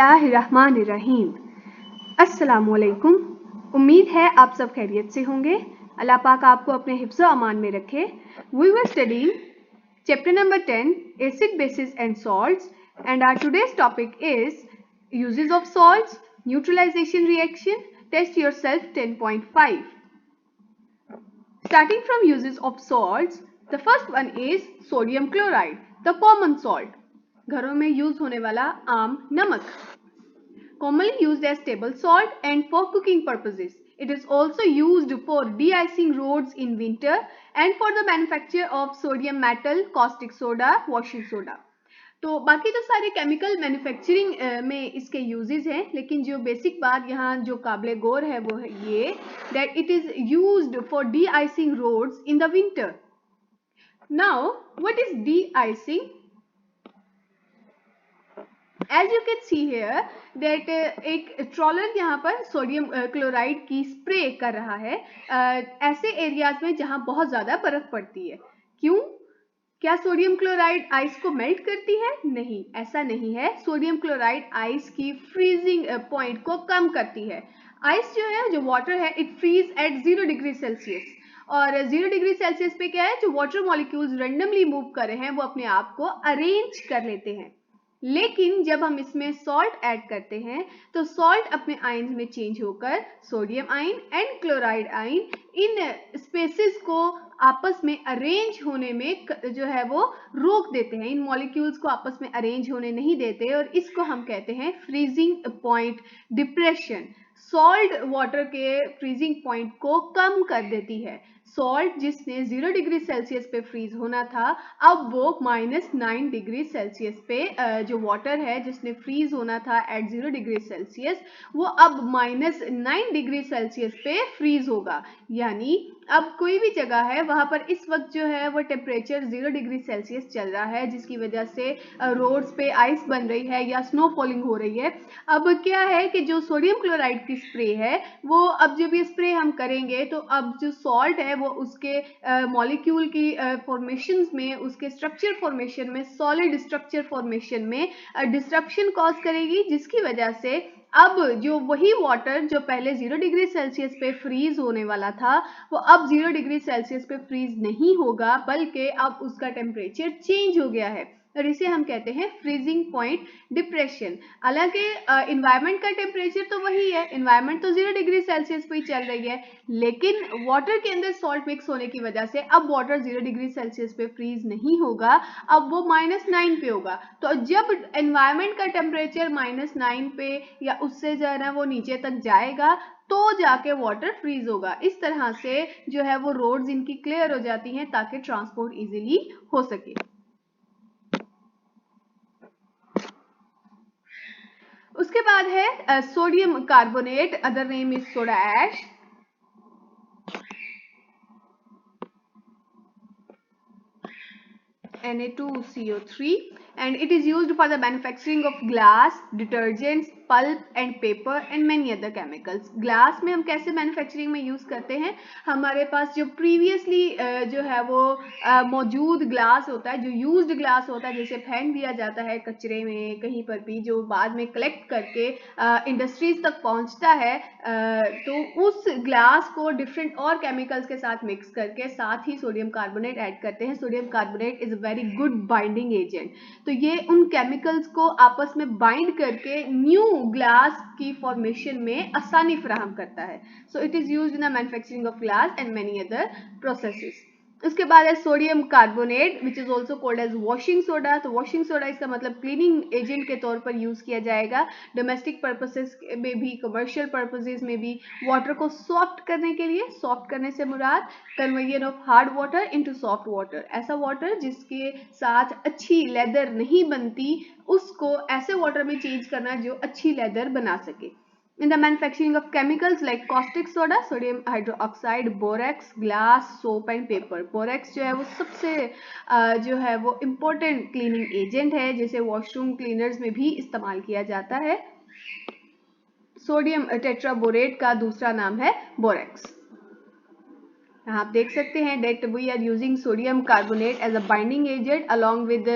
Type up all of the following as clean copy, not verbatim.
बिस्मिल्लाहिर्रहमानिर्रहीम। अस्सलामुअलैकुम। उम्मीद है आप सब खैरियत से होंगे। अल्लाह पाक आपको अपने हिफ्ज़ अमान में रखे। We will study chapter number 10 acid bases and salts and our today's topic is uses of salts, neutralization reaction, test yourself 10.5. Starting from uses of salts, the first one is sodium chloride, the common salt. घरों में use होने वाला आम नमक. Commonly used as table salt and for cooking purposes. It is also used for de-icing roads in winter and for the manufacture of sodium metal, caustic soda, washing soda. तो बाकी तो सारे केमिकल मैन्युफैक्चरिंग में इसके uses हैं, लेकिन जो basic बात यहाँ जो काबिल गौर है वो है ये that it is used for deicing roads in the winter. Now what is deicing? As you can see here that एक ट्रॉलर यहाँ पर सोडियम क्लोराइड की स्प्रे कर रहा है ऐसे एरियाज में जहाँ बहुत ज्यादा बर्फ पड़ती है. क्यों? क्या सोडियम क्लोराइड आइस को मेल्ट करती है? नहीं, ऐसा नहीं है. सोडियम क्लोराइड आइस की फ्रीजिंग पॉइंट को कम करती है. आइस जो है, जो वाटर है, it freeze at 0 degree Celsius. और 0 डिग्री सेल्सियस पे क्या है, जो वाटर मॉलिक्यूल्स रेंडमली मूव कर रहे हैं वो अपने आप को अरेंज कर लेते हैं. लेकिन जब हम इसमें सॉल्ट ऐड करते हैं तो सॉल्ट अपने आयन्स में चेंज होकर sodium ion and chloride ion in species को आपस में अरेंज होने में जो है वो रोक देते हैं. इन मॉलिक्यूल्स को आपस में अरेंज होने नहीं देते और इसको हम कहते हैं freezing point depression. Salt water के फ्रीजिंग पॉइंट को कम कर देती है. सॉल्ट जिसने 0 डिग्री सेल्सियस पे फ्रीज होना था, अब वो -9 डिग्री सेल्सियस पे जो वाटर है जिसने फ्रीज होना था एट 0 डिग्री सेल्सियस, वो अब -9 डिग्री सेल्सियस पे फ्रीज होगा. यानी अब कोई भी जगह है वहां पर इस वक्त जो है वो टेम्परेचर 0 डिग्री सेल्सियस चल रहा है, जिसकी वजह से रोड्स पे आइस बन रही है या स्नो फॉलिंग हो रही है. अब क्या है कि जो सोडियम क्लोराइड की स्प्रे है वो अब जब ये स्प्रे हम करेंगे तो अब जो सॉल्ट है वो उसके मॉलिक्यूल की फॉर्मेशन में, उसके स्ट्रक्चर फॉर्मेशन में, सॉलिड स्ट्रक्चर फॉर्मेशन में डिस्ट्रप्शन कॉज करेगी, जिसकी वजह से अब जो वही वाटर जो पहले 0 डिग्री सेल्सियस पे फ्रीज होने वाला था वो अब 0 डिग्री सेल्सियस पे फ्रीज नहीं होगा, बल्कि अब उसका टेम्परेचर चेंज हो गया है और इसे हम कहते हैं फ्रीजिंग पॉइंट डिप्रेशन. हालांकि इन्वायरमेंट का टेम्परेचर तो वही है, इन्वायरमेंट तो 0 डिग्री सेल्सियस पे ही चल रही है, लेकिन वाटर के अंदर सॉल्ट मिक्स होने की वजह से अब वाटर 0 डिग्री सेल्सियस पे फ्रीज नहीं होगा, अब वो -9 पे होगा. तो जब एनवायरमेंट का टेम्परेचर -9 पे या उससे जो है ना वो नीचे तक जाएगा तो जाके वाटर फ्रीज होगा. इस तरह से जो है वो रोड्स इनकी क्लियर हो जाती हैं ताकि ट्रांसपोर्ट इजीली हो सके. उसके बाद है sodium carbonate, other name is soda ash. Na2CO3 and it is used for the manufacturing of glass, detergents, pulp and paper and many other chemicals. Glass में हम कैसे मैन्युफैक्चरिंग में यूज करते हैं? हमारे पास जो प्रीवियसली जो है वो मौजूद ग्लास होता है, जो यूज्ड ग्लास होता है, जैसे फेंक दिया जाता है कचरे में कहीं पर भी, जो बाद में कलेक्ट करके इंडस्ट्रीज तक पहुंचता है, तो उस ग्लास को डिफरेंट और केमिकल्स के साथ मिक्स करके साथ ही सोडियम कार्बोनेट ऐड करते हैं. Sodium carbonate is a very good binding agent. तो ये उन केमिकल्स को आपस में बाइंड करके न्यू ग्लास की फॉर्मेशन में आसानी फराहम करता है. So it is used in the manufacturing of glass and many other processes. उसके बाद है sodium carbonate which is also called as washing soda. तो वॉशिंग सोडा इसका मतलब क्लीनिंग एजेंट के तौर पर यूज किया जाएगा, डोमेस्टिक पर्पसेस में भी, कमर्शियल पर्पसेस में भी, वाटर को सॉफ्ट करने के लिए. सॉफ्ट करने से मुराद conversion of hard water into soft water. ऐसा वाटर जिसके साथ अच्छी लेदर नहीं बनती उसको ऐसे वाटर में चेंज करना जो अच्छी लेदर बना सके. In the manufacturing of chemicals like caustic soda, sodium hydroxide, borax, glass, soap and paper. borax जो है वो सबसे जो है वो important cleaning agent है, जिसे वॉशरूम क्लीनर्स में भी इस्तेमाल किया जाता है. सोडियम टेट्राबोरेट का दूसरा नाम है बोरेक्स. यहाँ आप देख सकते हैं that we are using sodium carbonate as a binding agent along with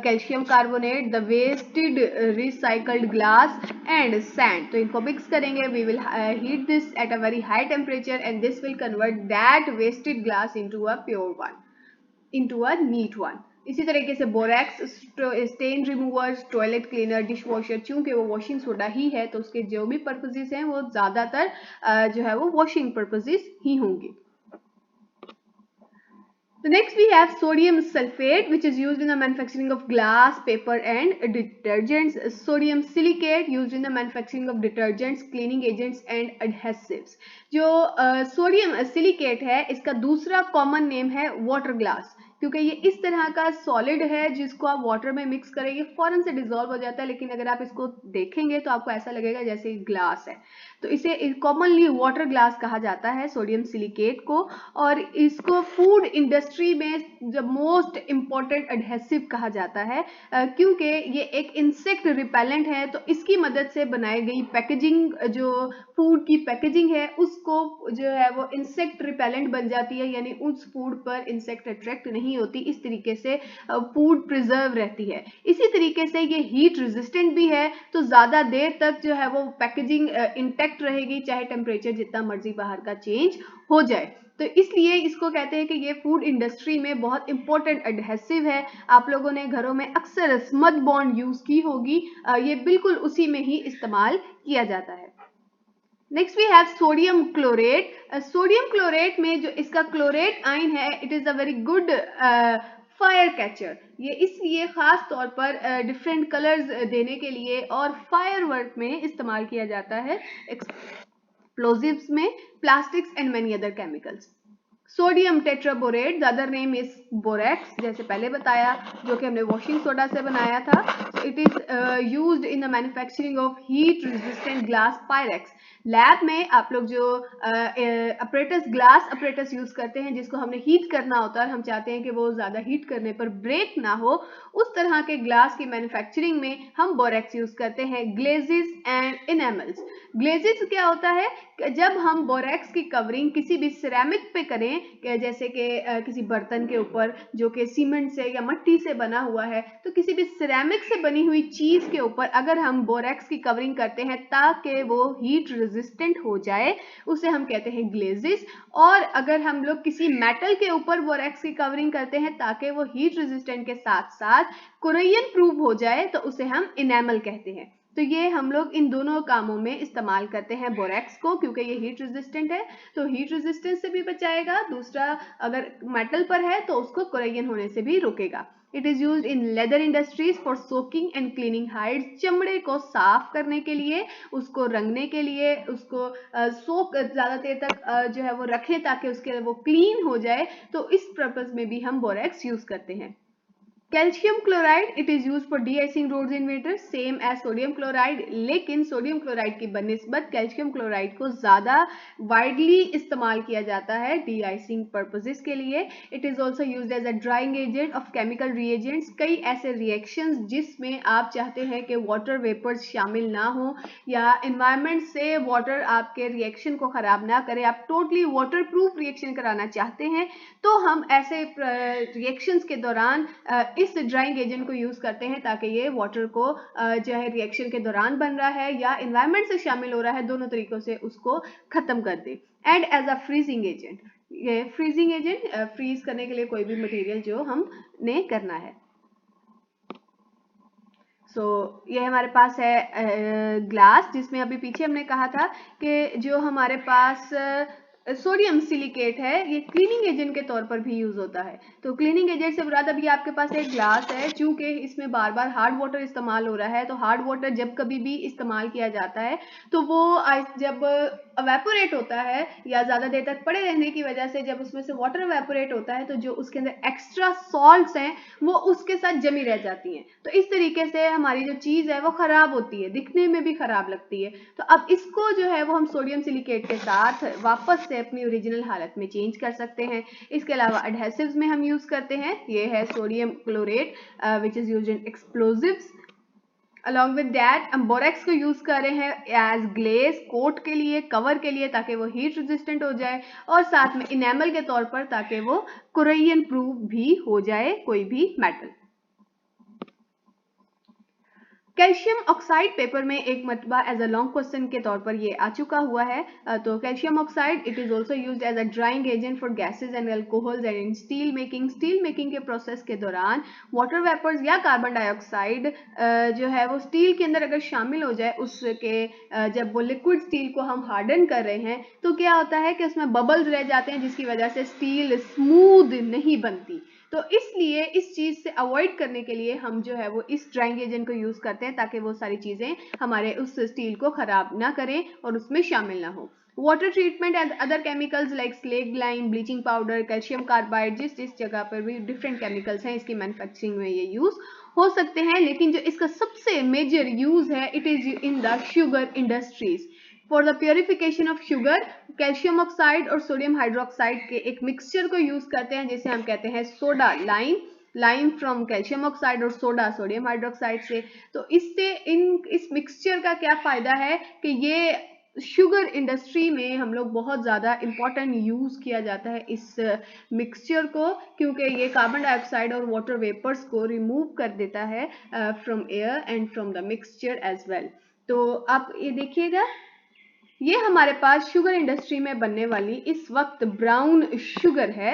calcium carbonate, the wasted recycled glass and sand. तो इनको मिक्स करेंगे, we will heat this at a very high temperature and this will convert that wasted glass into a pure one, into a neat one. इसी तरीके से borax stain removers, toilet cleaner, dish washer, चूंकि वो washing soda ही है तो उसके जो भी पर्पसेस हैं वो ज़्यादातर जो है वो वॉशिंग पर्पसेस ही होंगे. So next we have sodium sulfate, which is used in the manufacturing of glass, paper and detergents. Sodium silicate used in the manufacturing of detergents, cleaning agents and adhesives. जो sodium silicate है इसका दूसरा common name है water glass, क्योंकि ये इस तरह का सॉलिड है जिसको आप वाटर में मिक्स करेंगे फौरन से डिजोल्व हो जाता है, लेकिन अगर आप इसको देखेंगे तो आपको ऐसा लगेगा जैसे ग्लास है. तो इसे कॉमनली वाटर ग्लास कहा जाता है सोडियम सिलिकेट को, और इसको फूड इंडस्ट्री में द मोस्ट इम्पॉर्टेंट एडहेसिव कहा जाता है क्योंकि ये एक इंसेक्ट रिपेलेंट है. तो इसकी मदद से बनाई गई पैकेजिंग, जो फूड की पैकेजिंग है उसको जो है वो इंसेक्ट रिपेलेंट बन जाती है, यानी उस फूड पर इंसेक्ट अट्रैक्ट नहीं होती. इस तरीके से फूड प्रिजर्व रहती है. इसी तरीके से ये हीट रेजिस्टेंट भी है, तो ज़्यादा देर तक जो है वो पैकेजिंग इंटैक्ट रहेगी चाहे टेम्परेचर जितना मर्जी बाहर का चेंज हो जाए. तो इसलिए इसको कहते हैं कि ये फूड इंडस्ट्री में बहुत इंपॉर्टेंट एडहेसिव है. आप लोगों ने घरों में अक्सर स्मद बॉन्ड यूज की होगी, ये बिल्कुल उसी में ही इस्तेमाल किया जाता है. Next we have sodium chlorate. Sodium chlorate में जो इसका क्लोरेट आयन है it is a very good fire catcher. ये इसलिए खास तौर पर डिफरेंट कलर्स देने के लिए और फायर वर्क में इस्तेमाल किया जाता है, एक्सप्लोजिव्स में, plastics and many other chemicals. Sodium tetraborate, the other name is borax, जैसे पहले बताया, जो कि हमने वॉशिंग सोडा से बनाया था. It is used in the manufacturing of heat resistant glass Pyrex. Lab में आप लोग जो अपरेटस, ग्लास अपरेटस यूज करते हैं जिसको हमने हीट करना होता है, हम चाहते हैं कि वो ज्यादा हीट करने पर ब्रेक ना हो, उस तरह के ग्लास की मैन्युफैक्चरिंग में हम बोरेक्स यूज करते हैं. ग्लेजेस एंड इनेमल्स. ग्लेजेस क्या होता है, जब हम बोरेक्स की कवरिंग किसी भी सिरेमिक पे करें, जैसे कि किसी बर्तन के ऊपर जो कि सीमेंट से या मिट्टी से बना हुआ है, तो किसी भी सिरेमिक से बनी हुई चीज के ऊपर अगर हम बोरेक्स की कवरिंग करते हैं ताकि वो हीट रेजिस्टेंट हो जाए, उसे हम कहते हैं ग्लेजेस. और अगर हम लोग किसी मेटल के ऊपर बोरेक्स की कवरिंग करते हैं ताकि वो हीट रेजिस्टेंट के साथ साथ कोरोजन प्रूफ हो जाए, तो उसे हम इनेमल कहते हैं. तो ये हम लोग इन दोनों कामों में इस्तेमाल करते हैं बोरेक्स को, क्योंकि ये हीट रेजिस्टेंट है तो हीट रेजिस्टेंस से भी बचाएगा, दूसरा अगर मेटल पर है तो उसको कोरोजन होने से भी रोकेगा. It is used in leather industries for soaking and cleaning hides. चमड़े को साफ करने के लिए, उसको रंगने के लिए, उसको सोक ज्यादा देर तक जो है वो रखें ताकि उसके वो क्लीन हो जाए, तो इस पर्पज में भी हम बोरेक्स यूज करते हैं. Calcium chloride, it is use for deicing roads in winter, same as sodium chloride, लेकिन सोडियम क्लोराइड की बनिस्बत कैल्शियम क्लोराइड को ज्यादा वाइडली इस्तेमाल किया जाता है डी आइसिंग पर्पसेस के लिए. It is also use as a drying agent of chemical reagents. कई ऐसे रिएक्शंस जिसमें आप चाहते हैं कि वाटर वेपर्स शामिल ना हो या इन्वायरमेंट से वाटर आपके रिएक्शन को खराब ना करे, आप टोटली वाटर प्रूफ रिएक्शन कराना चाहते हैं, तो हम ऐसे रिएक्शंस के दौरान इस ड्राइंग एजेंट को यूज करते हैं ताकि ये वाटर को जो है रिएक्शन के दौरान बन रहा है या इन्वायरमेंट से शामिल हो रहा है, दोनों तरीकों से उसको खत्म कर दे. And as a freezing agent, ये फ्रीजिंग एजेंट फ्रीज करने के लिए कोई भी मटेरियल जो हमने करना है. ये हमारे पास है ग्लास, जिसमें अभी पीछे हमने कहा था कि जो हमारे पास सोडियम सिलिकेट है ये क्लीनिंग एजेंट के तौर पर भी यूज होता है. तो क्लीनिंग एजेंट से मुराद अभी आपके पास एक ग्लास है, चूंकि इसमें बार बार हार्ड वाटर इस्तेमाल हो रहा है, तो हार्ड वाटर जब कभी भी इस्तेमाल किया जाता है तो वो जब अवेपोरेट होता है या ज्यादा देर तक पड़े रहने की वजह से जब उसमें से वाटर अवेपोरेट होता है तो जो उसके अंदर एक्स्ट्रा सॉल्ट्स हैं वो उसके साथ जमी रह जाती हैं. तो इस तरीके से हमारी जो चीज है वो खराब होती है, दिखने में भी खराब लगती है. तो अब इसको जो है वो हम सोडियम सिलिकेट के साथ वापस से अपनी ओरिजिनल हालत में चेंज कर सकते हैं. इसके अलावा एडहेसिव्स में हम यूज करते हैं, ये है sodium chlorate which is used in explosives. Along with that हम बोरेक्स को यूज कर रहे हैं एज ग्लेज कोट के लिए, कवर के लिए, ताकि वो हीट रेजिस्टेंट हो जाए, और साथ में इनेमल के तौर पर ताकि वो कोरोजन प्रूफ भी हो जाए कोई भी मेटल। कैल्शियम ऑक्साइड पेपर में एक मरतबा एज अ लॉन्ग क्वेश्चन के तौर पर ये आ चुका हुआ है। तो calcium oxide it is also used as a drying agent for gases and alcohols and in steel making के प्रोसेस के दौरान वाटर वेपर्स या कार्बन डाइऑक्साइड जो है वो स्टील के अंदर अगर शामिल हो जाए, उसके जब वो लिक्विड स्टील को हम हार्डन कर रहे हैं तो क्या होता है कि उसमें बबल्स रह जाते हैं, जिसकी वजह से स्टील स्मूथ नहीं बनती। तो इसलिए इस चीज से अवॉइड करने के लिए हम जो है वो इस ड्राइंग एजेंट को यूज करते हैं, ताकि वो सारी चीजें हमारे उस स्टील को खराब ना करें और उसमें शामिल ना हो। Water treatment and other chemicals like slaked lime, bleaching powder, calcium carbide, जिस जगह पर भी डिफरेंट केमिकल्स हैं इसकी मैन्युफैक्चरिंग में ये यूज हो सकते हैं, लेकिन जो इसका सबसे मेजर यूज है it is in the sugar industries. For the purification of sugar calcium oxide और सोडियम हाइड्रोक्साइड के एक मिक्सचर को यूज करते हैं, जिसे हम कहते हैं soda lime from calcium oxide और सोडा सोडियम हाइड्रोक्साइड से। तो इससे इस मिक्सचर का क्या फायदा है कि ये शुगर इंडस्ट्री में हम लोग बहुत ज़्यादा इम्पोर्टेंट यूज़ किया जाता है इस मिक्सचर को, क्योंकि ये कार्बन डाइऑक्साइड और वाटर वेपर्स को रिमूव कर देता है from air and from the mixture as well. तो आप ये देखिएगा, ये हमारे पास शुगर इंडस्ट्री में बनने वाली इस वक्त ब्राउन शुगर है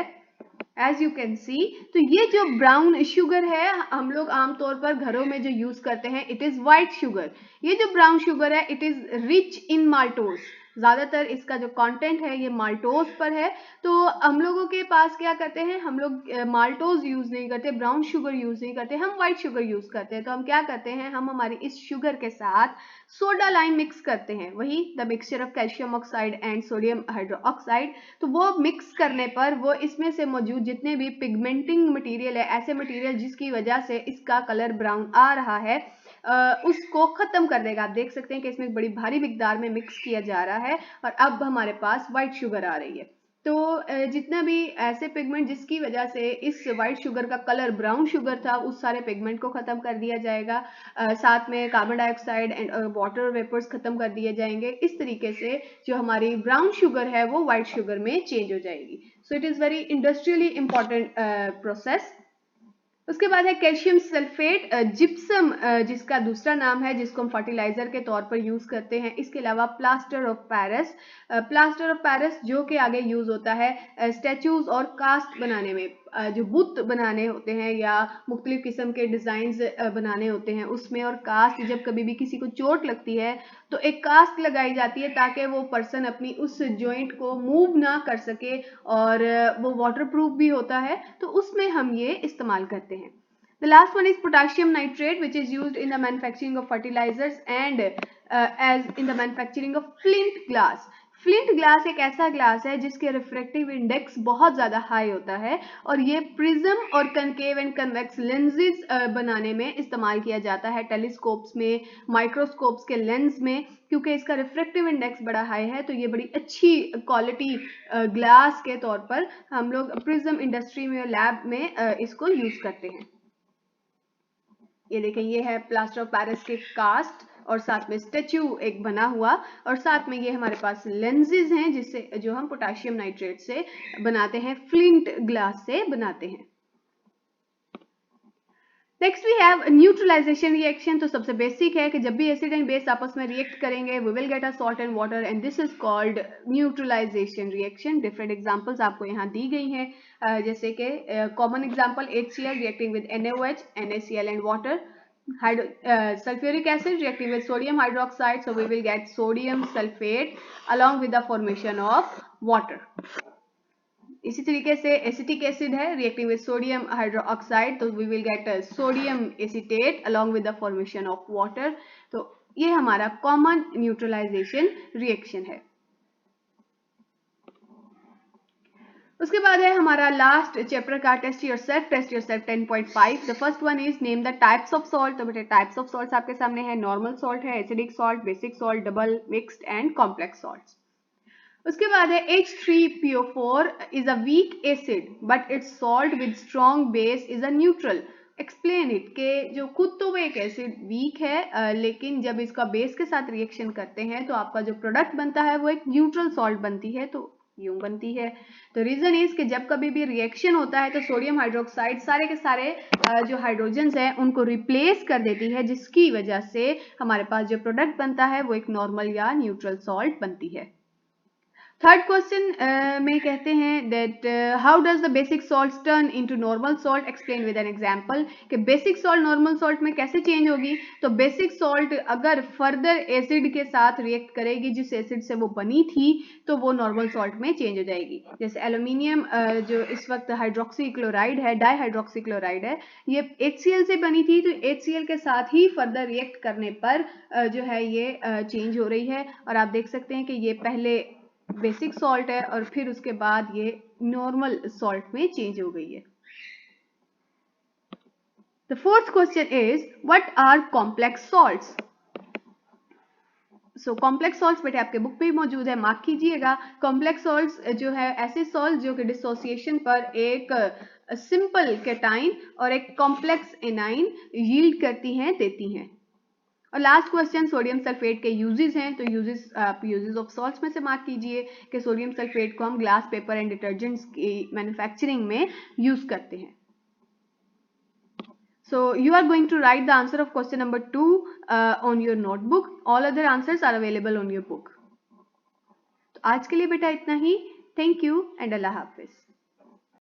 एज यू कैन सी। तो ये जो ब्राउन शुगर है हम लोग आमतौर पर घरों में जो यूज करते हैं इट इज व्हाइट शुगर। ये जो ब्राउन शुगर है it is rich in maltose, ज्यादातर इसका जो कंटेंट है ये माल्टोज पर है। तो हम लोगों के पास क्या करते हैं, हम लोग माल्टोज यूज नहीं करते, ब्राउन शुगर यूज नहीं करते, हम व्हाइट शुगर यूज करते हैं। तो हम क्या करते हैं, हम हमारी इस शुगर के साथ सोडा लाइम मिक्स करते हैं, वही the mixture of calcium oxide and sodium hydroxide. तो वो मिक्स करने पर वो इसमें से मौजूद जितने भी पिगमेंटिंग मटेरियल है, ऐसे मटेरियल जिसकी वजह से इसका कलर ब्राउन आ रहा है, उसको खत्म कर देगा। आप देख सकते हैं कि इसमें बड़ी भारी मिकदार में मिक्स किया जा रहा है और अब हमारे पास व्हाइट शुगर आ रही है। तो जितना भी ऐसे पिगमेंट जिसकी वजह से इस व्हाइट शुगर का कलर ब्राउन शुगर था, उस सारे पिगमेंट को खत्म कर दिया जाएगा। साथ में carbon dioxide and water vapours खत्म कर दिए जाएंगे। इस तरीके से जो हमारी ब्राउन शुगर है वो व्हाइट शुगर में चेंज हो जाएगी। सो it is very industrially important process. उसके बाद है कैल्शियम सल्फेट, जिप्सम जिसका दूसरा नाम है, जिसको हम फर्टिलाइजर के तौर पर यूज करते हैं। इसके अलावा प्लास्टर ऑफ पेरिस जो कि आगे यूज होता है स्टैचूज और कास्ट बनाने में, जो बुत बनाने होते हैं या मुख्तलिफ किस्म के डिजाइन बनाने होते हैं उसमें। और कास्ट, जब कभी भी किसी को चोट लगती है तो एक कास्ट लगाई जाती है ताकि वो पर्सन अपनी उस जॉइंट को मूव ना कर सके, और वो वाटरप्रूफ भी होता है, तो उसमें हम ये इस्तेमाल करते हैं। The last one is potassium nitrate, which is used in the manufacturing of fertilizers and as in the manufacturing of flint glass. Flint glass एक ऐसा ग्लास है जिसके रिफ्रैक्टिव इंडेक्स बहुत ज़्यादा हाई होता है, और ये प्रिज्म और कनकेव एंड कन्वेक्स लेंसेज बनाने में इस्तेमाल किया जाता है, टेलीस्कोप्स में, माइक्रोस्कोप्स के लेंस में। क्योंकि इसका रिफ्रैक्टिव इंडेक्स बड़ा हाई है तो ये बड़ी अच्छी क्वालिटी ग्लास के तौर पर हम लोग प्रिज्म इंडस्ट्री में और लैब में इसको यूज करते हैं। ये देखें, ये है प्लास्टर ऑफ पेरिस के कास्ट और साथ में स्टैच्यू एक बना हुआ, और साथ में ये हमारे पास लेंसेज हैं जिससे जो हम पोटेशियम नाइट्रेट से बनाते हैं, फ्लिंट ग्लास से बनाते हैं। Next we have neutralization reaction. तो सबसे बेसिक है कि जब भी एसिड एंड बेस आपस में रिएक्ट करेंगे we will get a salt and water and this is called neutralization reaction. Different examples आपको यहाँ दी गई हैं, जैसे कि common example HCl reacting with NaOH, NaCl and water. sulfuric acid reacting with sodium hydroxide, so we will get sodium sulfate along with the formation of water. इसी तरीके से एसिटिक एसिड है रिएक्टिंग विद सोडियम हाइड्रोक्साइड, तो we will get sodium acetate along with the formation of water. तो ये हमारा common neutralisation reaction है। उसके बाद है हमारा लास्ट चैप्टर का test yourself 10.5। The first one is name the types of salt. तो बेटे टाइप्स ऑफ सॉल्ट्स आपके सामने है, नॉर्मल सॉल्ट है, acidic salt, basic salt, double, mixed and complex salts. उसके बाद है H3PO4 is a weak acid but its salt with strong base is a neutral. Explain it के जो खुद तो वो एक एसिड वीक है लेकिन जब इसका बेस के साथ रिएक्शन करते हैं तो आपका जो प्रोडक्ट बनता है वो एक न्यूट्रल सॉल्ट बनती है, तो यूं बनती है। तो रीजन इज कि जब कभी भी रिएक्शन होता है तो सोडियम हाइड्रोक्साइड सारे के सारे जो हाइड्रोजन्स हैं उनको रिप्लेस कर देती है, जिसकी वजह से हमारे पास जो प्रोडक्ट बनता है वो एक नॉर्मल या न्यूट्रल सॉल्ट बनती है। थर्ड क्वेश्चन में कहते हैं that how does the basic salt turn into normal salt, explain with an example. कि बेसिक सॉल्ट नॉर्मल सॉल्ट में कैसे चेंज होगी। तो बेसिक सॉल्ट अगर फर्दर एसिड के साथ रिएक्ट करेगी जिस एसिड से वो बनी थी तो वो नॉर्मल सॉल्ट में चेंज हो जाएगी। जैसे एल्यूमिनियम जो इस वक्त हाइड्रोक्सी क्लोराइड है, डाई हाइड्रोक्सी क्लोराइड है, ये HCl से बनी थी, तो HCl के साथ ही फर्दर रिएक्ट करने पर जो है ये चेंज हो रही है। और आप देख सकते हैं कि ये पहले बेसिक सॉल्ट है और फिर उसके बाद ये नॉर्मल सॉल्ट में चेंज हो गई है। The fourth question is what are complex salts. So complex salts बेटे आपके बुक पे ही मौजूद है, मार्क कीजिएगा। कॉम्प्लेक्स सॉल्ट्स जो है ऐसे सॉल्ट जो कि डिसोसिएशन पर एक सिंपल केटाइन और एक कॉम्प्लेक्स एनाइन यील्ड करती हैं, देती हैं। और लास्ट क्वेश्चन सोडियम सल्फेट के यूजेस हैं, तो यूजेस आप यूजेस ऑफ सॉल्ट्स में से मार्क कीजिए कि सोडियम सल्फेट को हम ग्लास, पेपर एंड डिटर्जेंट्स की मैन्युफैक्चरिंग में यूज करते हैं। So you are going to write the answer of question number 2 on your notebook. All other answers are available on your book. तो आज के लिए बेटा इतना ही। थैंक यू एंड अल्लाह हाफिज।